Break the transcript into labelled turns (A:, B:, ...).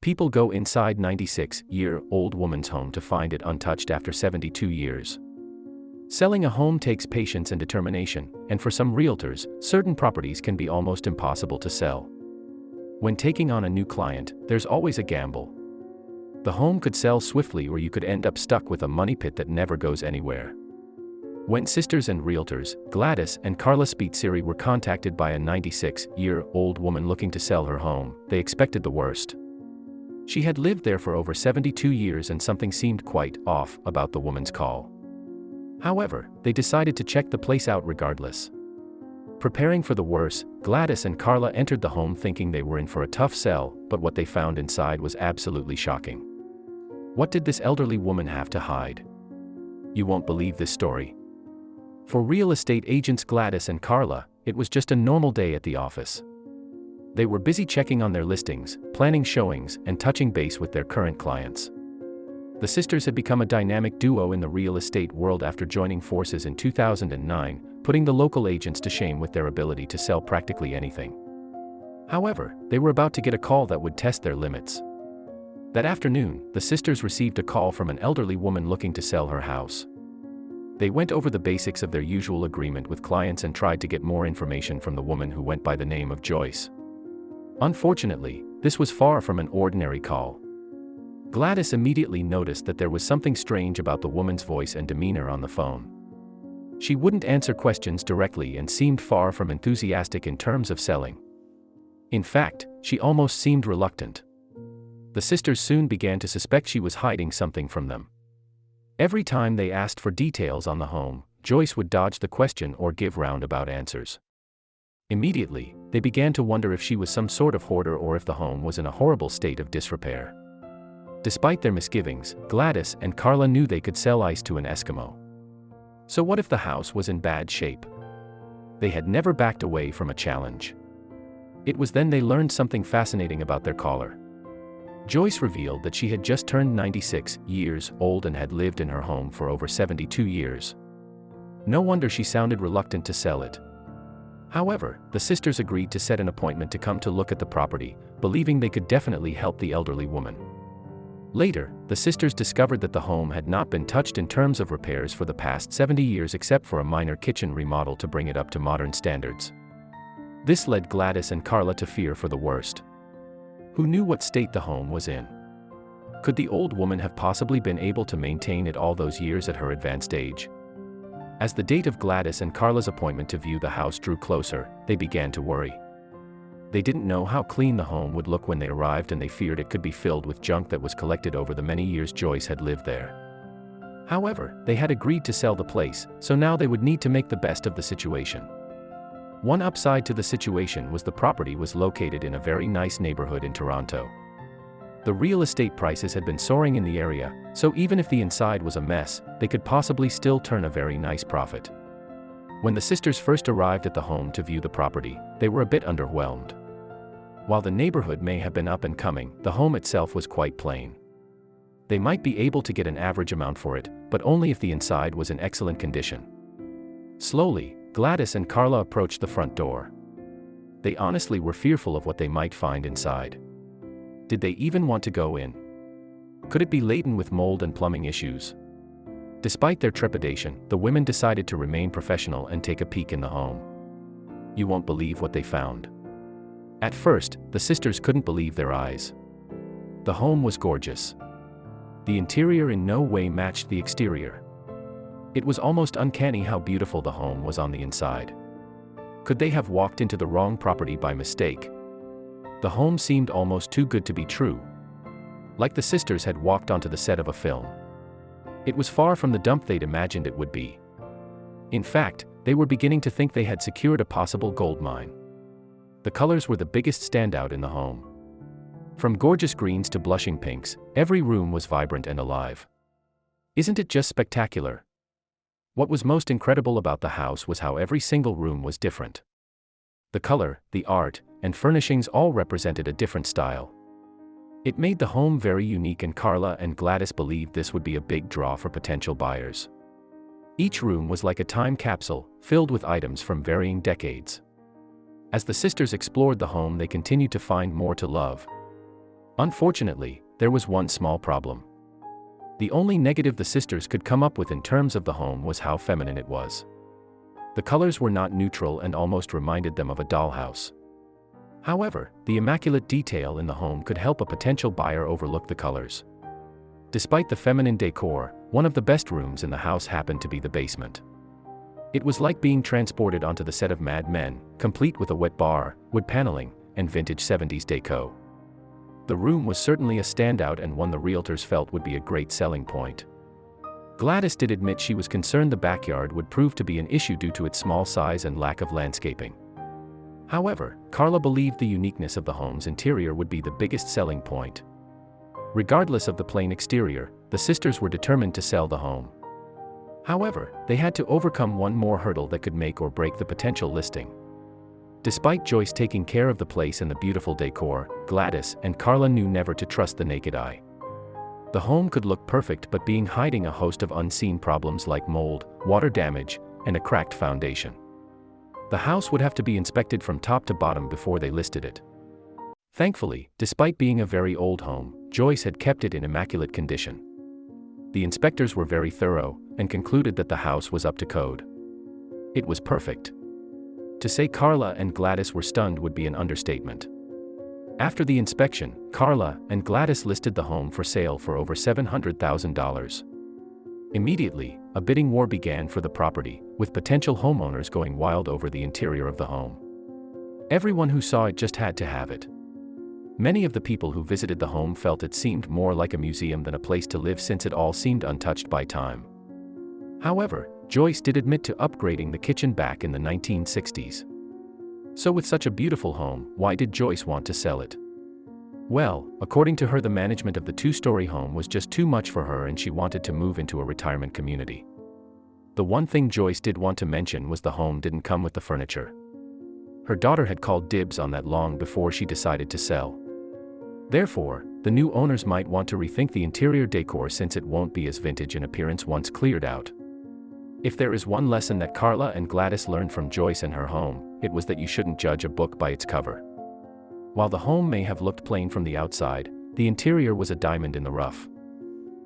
A: People go inside 96-year-old woman's home to find it untouched after 72 years. Selling a home takes patience and determination, and for some realtors, certain properties can be almost impossible to sell. When taking on a new client, there's always a gamble. The home could sell swiftly, or you could end up stuck with a money pit that never goes anywhere. When sisters and realtors, Gladys and Carla Spitzeri, were contacted by a 96-year-old woman looking to sell her home, they expected the worst. She had lived there for over 72 years and something seemed quite off about the woman's call. However, they decided to check the place out regardless. Preparing for the worst, Gladys and Carla entered the home thinking they were in for a tough sell, but what they found inside was absolutely shocking. What did this elderly woman have to hide? You won't believe this story. For real estate agents Gladys and Carla, it was just a normal day at the office. They were busy checking on their listings, planning showings, and touching base with their current clients. The sisters had become a dynamic duo in the real estate world after joining forces in 2009, putting the local agents to shame with their ability to sell practically anything. However, they were about to get a call that would test their limits. That afternoon, the sisters received a call from an elderly woman looking to sell her house. They went over the basics of their usual agreement with clients and tried to get more information from the woman who went by the name of Joyce. Unfortunately, this was far from an ordinary call. Gladys immediately noticed that there was something strange about the woman's voice and demeanor on the phone. She wouldn't answer questions directly and seemed far from enthusiastic in terms of selling. In fact, she almost seemed reluctant. The sisters soon began to suspect she was hiding something from them. Every time they asked for details on the home, Joyce would dodge the question or give roundabout answers. Immediately, they began to wonder if she was some sort of hoarder or if the home was in a horrible state of disrepair. Despite their misgivings, Gladys and Carla knew they could sell ice to an Eskimo. So what if the house was in bad shape? They had never backed away from a challenge. It was then they learned something fascinating about their caller. Joyce revealed that she had just turned 96 years old and had lived in her home for over 72 years. No wonder she sounded reluctant to sell it. However, the sisters agreed to set an appointment to come to look at the property, believing they could definitely help the elderly woman. Later, the sisters discovered that the home had not been touched in terms of repairs for the past 70 years except for a minor kitchen remodel to bring it up to modern standards. This led Gladys and Carla to fear for the worst. Who knew what state the home was in? Could the old woman have possibly been able to maintain it all those years at her advanced age? As the date of Gladys and Carla's appointment to view the house drew closer, they began to worry. They didn't know how clean the home would look when they arrived, and they feared it could be filled with junk that was collected over the many years Joyce had lived there. However, they had agreed to sell the place, so now they would need to make the best of the situation. One upside to the situation was the property was located in a very nice neighborhood in Toronto. The real estate prices had been soaring in the area, so even if the inside was a mess, they could possibly still turn a very nice profit. When the sisters first arrived at the home to view the property, they were a bit underwhelmed. While the neighborhood may have been up and coming, the home itself was quite plain. They might be able to get an average amount for it, but only if the inside was in excellent condition. Slowly, Gladys and Carla approached the front door. They honestly were fearful of what they might find inside. Did they even want to go in? Could it be laden with mold and plumbing issues? Despite their trepidation, the women decided to remain professional and take a peek in the home. You won't believe what they found. At first, the sisters couldn't believe their eyes. The home was gorgeous. The interior in no way matched the exterior. It was almost uncanny how beautiful the home was on the inside. Could they have walked into the wrong property by mistake? The home seemed almost too good to be true. Like the sisters had walked onto the set of a film. It was far from the dump they'd imagined it would be. In fact, they were beginning to think they had secured a possible gold mine. The colors were the biggest standout in the home. From gorgeous greens to blushing pinks, every room was vibrant and alive. Isn't it just spectacular? What was most incredible about the house was how every single room was different. The color, the art, and furnishings all represented a different style. It made the home very unique, and Carla and Gladys believed this would be a big draw for potential buyers. Each room was like a time capsule, filled with items from varying decades. As the sisters explored the home, they continued to find more to love. Unfortunately, there was one small problem. The only negative the sisters could come up with in terms of the home was how feminine it was. The colors were not neutral and almost reminded them of a dollhouse. However, the immaculate detail in the home could help a potential buyer overlook the colors. Despite the feminine decor, one of the best rooms in the house happened to be the basement. It was like being transported onto the set of Mad Men, complete with a wet bar, wood paneling, and vintage 70s déco. The room was certainly a standout and one the realtors felt would be a great selling point. Gladys did admit she was concerned the backyard would prove to be an issue due to its small size and lack of landscaping. However, Carla believed the uniqueness of the home's interior would be the biggest selling point. Regardless of the plain exterior, the sisters were determined to sell the home. However, they had to overcome one more hurdle that could make or break the potential listing. Despite Joyce taking care of the place and the beautiful decor, Gladys and Carla knew never to trust the naked eye. The home could look perfect but being hiding a host of unseen problems like mold, water damage, and a cracked foundation. The house would have to be inspected from top to bottom before they listed it. Thankfully, despite being a very old home, Joyce had kept it in immaculate condition. The inspectors were very thorough and concluded that the house was up to code. It was perfect. To say Carla and Gladys were stunned would be an understatement. After the inspection, Carla and Gladys listed the home for sale for over $700,000. Immediately, a bidding war began for the property, with potential homeowners going wild over the interior of the home. Everyone who saw it just had to have it. Many of the people who visited the home felt it seemed more like a museum than a place to live since it all seemed untouched by time. However, Joyce did admit to upgrading the kitchen back in the 1960s. So with such a beautiful home, why did Joyce want to sell it? Well, according to her, the management of the two-story home was just too much for her and she wanted to move into a retirement community. The one thing Joyce did want to mention was the home didn't come with the furniture. Her daughter had called dibs on that long before she decided to sell. Therefore, the new owners might want to rethink the interior decor since it won't be as vintage in appearance once cleared out. If there is one lesson that Carla and Gladys learned from Joyce and her home, it was that you shouldn't judge a book by its cover. While the home may have looked plain from the outside, the interior was a diamond in the rough.